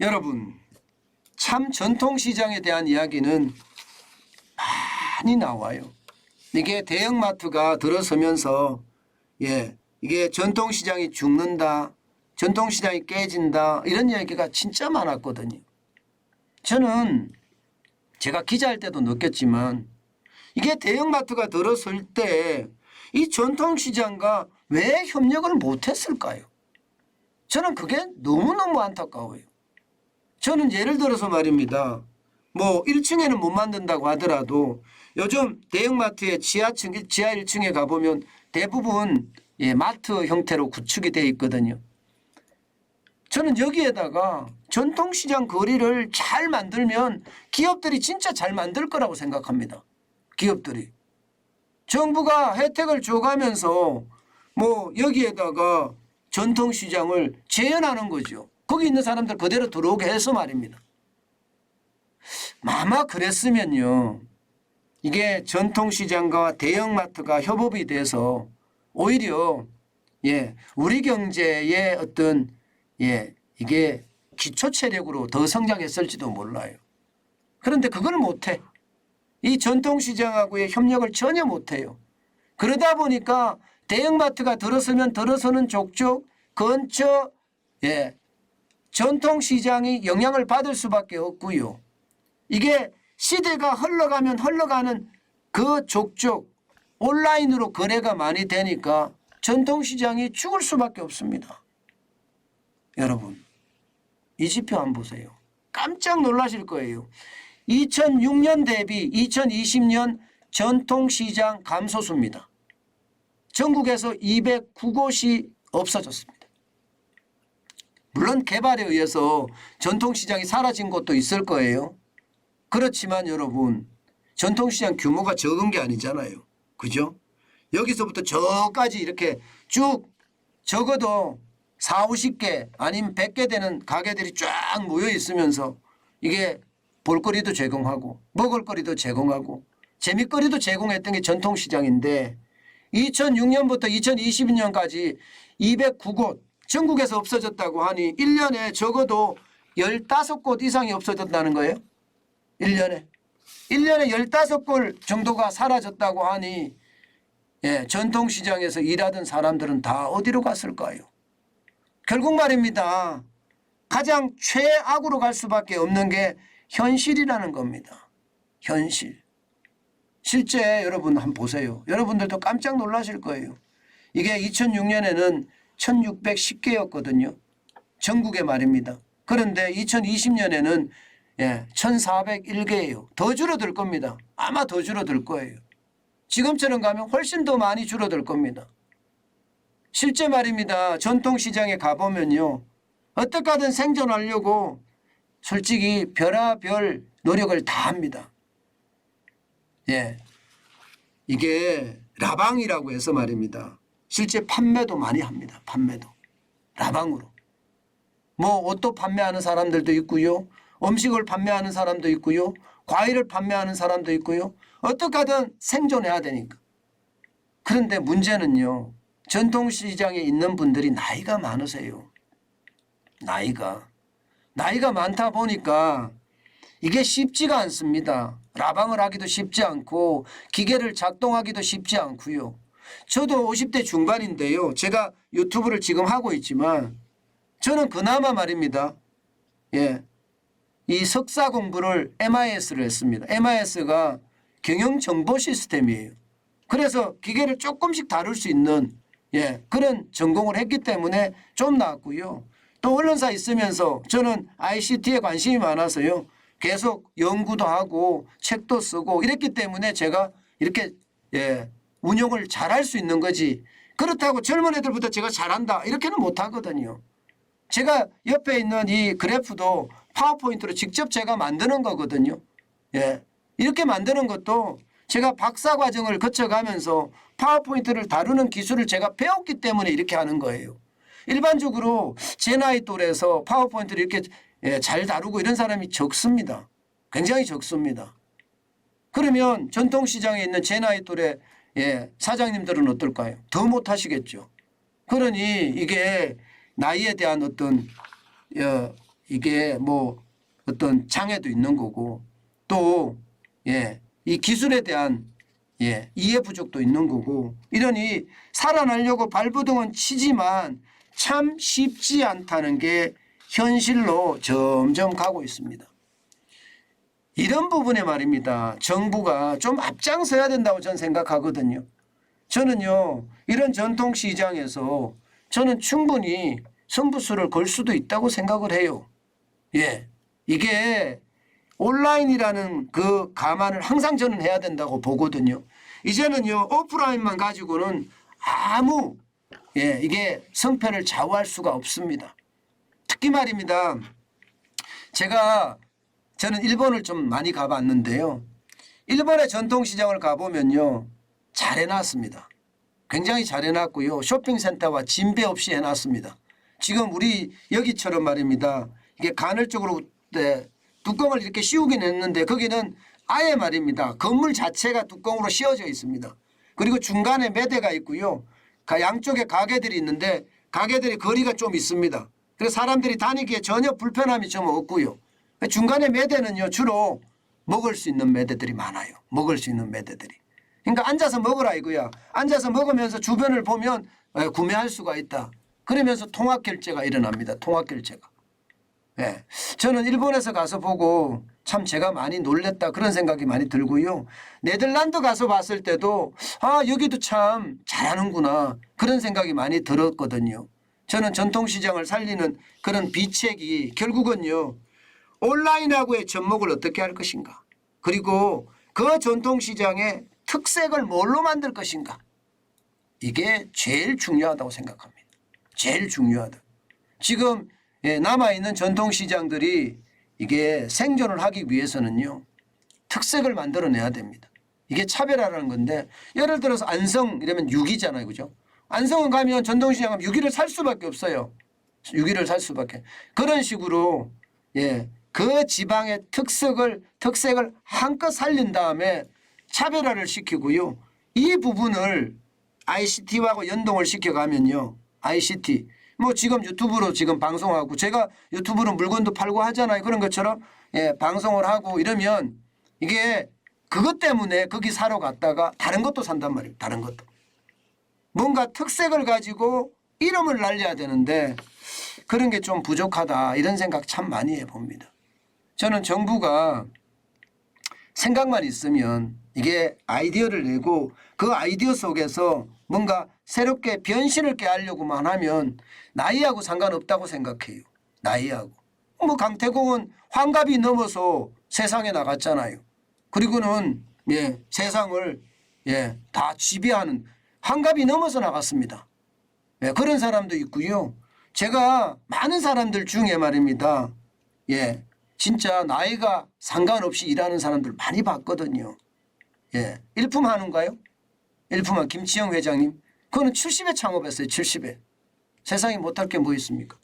여러분, 참 전통시장에 대한 이야기는 많이 나와요. 이게 대형마트가 들어서면서 이게 전통시장이 죽는다, 전통시장이 깨진다, 이런 이야기가 진짜 많았거든요. 저는 제가 기자할 때도 느꼈지만 이게 대형마트가 들어설 때 이 전통시장과 왜 협력을 못했을까요? 저는 그게 너무너무 안타까워요. 저는 예를 들어서 말입니다. 뭐 1층에는 못 만든다고 하더라도 요즘 대형마트의 지하 1층에 가보면 대부분 마트 형태로 구축이 되어 있거든요. 저는 여기에다가 전통시장 거리를 잘 만들면 기업들이 진짜 잘 만들 거라고 생각합니다. 기업들이. 정부가 혜택을 줘가면서 뭐 여기에다가 전통시장을 재현하는 거죠. 거기 있는 사람들 그대로 들어오게 해서 말입니다. 아마 그랬으면요. 이게 전통시장과 대형마트가 협업이 돼서 오히려 우리 경제의 어떤 이게 기초체력으로 더 성장했을지도 몰라요. 그런데 그걸 못해. 이 전통시장하고의 협력을 전혀 못해요. 그러다 보니까 대형마트가 들어서면 들어서는 족족 근처 전통시장이 영향을 받을 수밖에 없고요. 이게 시대가 흘러가면 흘러가는 그 족족 온라인으로 거래가 많이 되니까 전통시장이 죽을 수밖에 없습니다. 여러분, 이 지표 한번 보세요. 깜짝 놀라실 거예요. 2006년 대비 2020년 전통시장 감소수입니다. 전국에서 209곳이 없어졌습니다. 물론 개발에 의해서 전통시장이 사라진 곳도 있을 거예요. 그렇지만 여러분, 전통시장 규모가 적은 게 아니잖아요. 그죠? 여기서부터 저까지 이렇게 쭉 적어도 4, 50개 아니면 100개 되는 가게들이 쫙 모여 있으면서 이게 볼거리도 제공하고 먹을거리도 제공하고 재미거리도 제공했던 게 전통시장인데 2006년부터 2022년까지 209곳 전국에서 없어졌다고 하니 1년에 적어도 15곳 이상이 없어졌다는 거예요. 1년에 15곳 정도가 사라졌다고 하니 전통시장에서 일하던 사람들은 다 어디로 갔을까요? 결국 말입니다. 가장 최악으로 갈 수밖에 없는 게 현실이라는 겁니다. 현실. 실제 여러분 한번 보세요. 여러분들도 깜짝 놀라실 거예요. 이게 2006년에는 1610개였거든요. 전국에 말입니다. 그런데 2020년에는 1401개예요. 더 줄어들 겁니다. 아마 더 줄어들 거예요. 지금처럼 가면 훨씬 더 많이 줄어들 겁니다. 실제 말입니다. 전통시장에 가보면요. 어떻게 하든 생존하려고 솔직히 별의별 노력을 다 합니다. 이게 라방이라고 해서 말입니다. 실제 판매도 많이 합니다. 판매도. 라방으로. 뭐 옷도 판매하는 사람들도 있고요. 음식을 판매하는 사람도 있고요. 과일을 판매하는 사람도 있고요. 어떻게 하든 생존해야 되니까. 그런데 문제는요. 전통시장에 있는 분들이 나이가 많으세요. 나이가 많다 보니까 이게 쉽지가 않습니다. 라방을 하기도 쉽지 않고 기계를 작동하기도 쉽지 않고요. 저도 50대 중반인데요. 제가 유튜브를 지금 하고 있지만 저는 그나마 말입니다. 이 석사 공부를 MIS를 했습니다. MIS가 경영정보 시스템이에요. 그래서 기계를 조금씩 다룰 수 있는 그런 전공을 했기 때문에 좀 나았고요. 또 언론사 있으면서 저는 ICT에 관심이 많아서요. 계속 연구도 하고 책도 쓰고 이랬기 때문에 제가 이렇게 운영을 잘할 수 있는 거지. 그렇다고 젊은 애들보다 제가 잘한다 이렇게는 못하거든요. 제가 옆에 있는 이 그래프도 파워포인트로 직접 제가 만드는 거거든요. 이렇게 만드는 것도 제가 박사 과정을 거쳐가면서 파워포인트를 다루는 기술을 제가 배웠기 때문에 이렇게 하는 거예요. 일반적으로 제 나이 또래에서 파워포인트를 이렇게 잘 다루고 이런 사람이 적습니다. 굉장히 적습니다. 그러면 전통시장에 있는 제 나이 또래 사장님들은 어떨까요? 더 못하시겠죠. 그러니 이게 나이에 대한 어떤 이게 뭐 어떤 장애도 있는 거고 또 이 기술에 대한 이해 부족도 있는 거고 이러니 살아나려고 발버둥은 치지만 참 쉽지 않다는 게 현실로 점점 가고 있습니다. 이런 부분에 말입니다. 정부가 좀 앞장서야 된다고 저는 생각하거든요. 저는요 이런 전통시장에서 저는 충분히 승부수를 걸 수도 있다고 생각을 해요. 이게 온라인이라는 그 감안을 항상 저는 해야 된다고 보거든요. 이제는요 오프라인만 가지고는 아무 이게 성패를 좌우할 수가 없습니다. 특히 말입니다. 저는 일본을 좀 많이 가봤는데요. 일본의 전통시장을 가보면요 잘 해놨습니다. 굉장히 잘 해놨고요. 쇼핑센터와 진배 없이 해놨습니다. 지금 우리 여기처럼 말입니다. 이게 간헐적으로 뚜껑을 이렇게 씌우긴 했는데 거기는 아예 말입니다. 건물 자체가 뚜껑으로 씌워져 있습니다. 그리고 중간에 매대가 있고요. 양쪽에 가게들이 있는데 가게들이 거리가 좀 있습니다. 그래서 사람들이 다니기에 전혀 불편함이 좀 없고요. 중간에 매대는요 주로 먹을 수 있는 매대들이 많아요. 먹을 수 있는 매대들이. 그러니까 앉아서 먹으라 이거야. 앉아서 먹으면서 주변을 보면 구매할 수가 있다. 그러면서 통합결제가 일어납니다. 통합결제가. 저는 일본에서 가서 보고 참 제가 많이 놀랬다 그런 생각이 많이 들고요. 네덜란드 가서 봤을 때도 여기도 참 잘하는구나 그런 생각이 많이 들었거든요. 저는 전통시장을 살리는 그런 비책이 결국은요. 온라인하고의 접목을 어떻게 할 것인가. 그리고 그 전통시장의 특색을 뭘로 만들 것인가. 이게 제일 중요하다고 생각합니다. 제일 중요하다. 지금 남아있는 전통시장들이 이게 생존을 하기 위해서는요. 특색을 만들어내야 됩니다. 이게 차별화라는 건데 예를 들어서 안성 이러면 육이잖아요. 그죠? 안성은 가면 전통시장은 육이를 살 수밖에 없어요. 육이를 살 수밖에. 그런 식으로 그 지방의 특색을 한껏 살린 다음에 차별화를 시키고요. 이 부분을 ICT하고 연동을 시켜가면요. ICT. 뭐 지금 유튜브로 지금 방송하고 제가 유튜브로 물건도 팔고 하잖아요. 그런 것처럼 방송을 하고 이러면 이게 그것 때문에 거기 사러 갔다가 다른 것도 산단 말이에요. 다른 것도. 뭔가 특색을 가지고 이름을 날려야 되는데 그런 게 좀 부족하다 이런 생각 참 많이 해봅니다. 저는 정부가 생각만 있으면 이게 아이디어를 내고 그 아이디어 속에서 뭔가 새롭게 변신을 깨하려고만 하면 나이하고 상관없다고 생각해요. 나이하고. 뭐 강태공은 환갑이 넘어서 세상에 나갔잖아요. 그리고는 세상을 다 지배하는 환갑이 넘어서 나갔습니다. 그런 사람도 있고요. 제가 많은 사람들 중에 말입니다. 진짜 나이가 상관없이 일하는 사람들 많이 봤거든요. 일품한우인가요? 일품한 김치영 회장님. 그거는 70에 창업했어요. 70에. 세상에 못할 게 뭐 있습니까?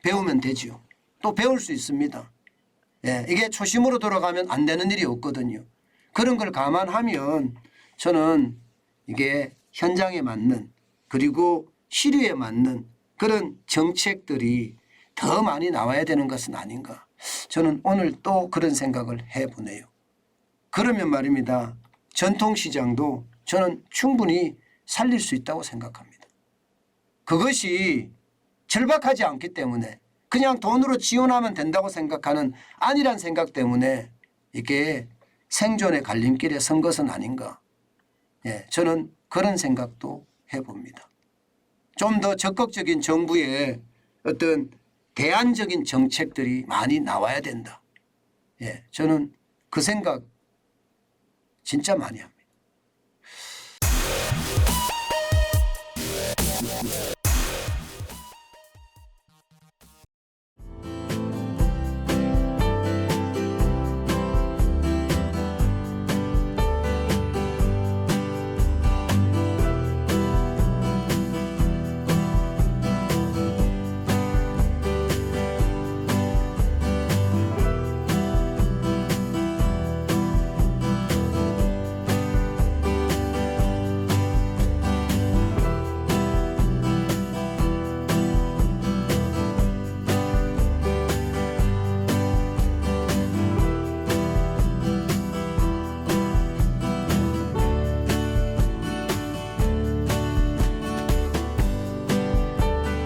배우면 되지요. 또 배울 수 있습니다. 이게 초심으로 돌아가면 안 되는 일이 없거든요. 그런 걸 감안하면 저는 이게 현장에 맞는 그리고 시류에 맞는 그런 정책들이 더 많이 나와야 되는 것은 아닌가. 저는 오늘 또 그런 생각을 해보네요. 그러면 말입니다. 전통시장도 저는 충분히 살릴 수 있다고 생각합니다. 그것이 절박하지 않기 때문에 그냥 돈으로 지원하면 된다고 생각하는 아니란 생각 때문에 이게 생존의 갈림길에 선 것은 아닌가. 저는 그런 생각도 해봅니다. 좀 더 적극적인 정부의 어떤 대안적인 정책들이 많이 나와야 된다. 저는 그 생각 진짜 많이 합니다.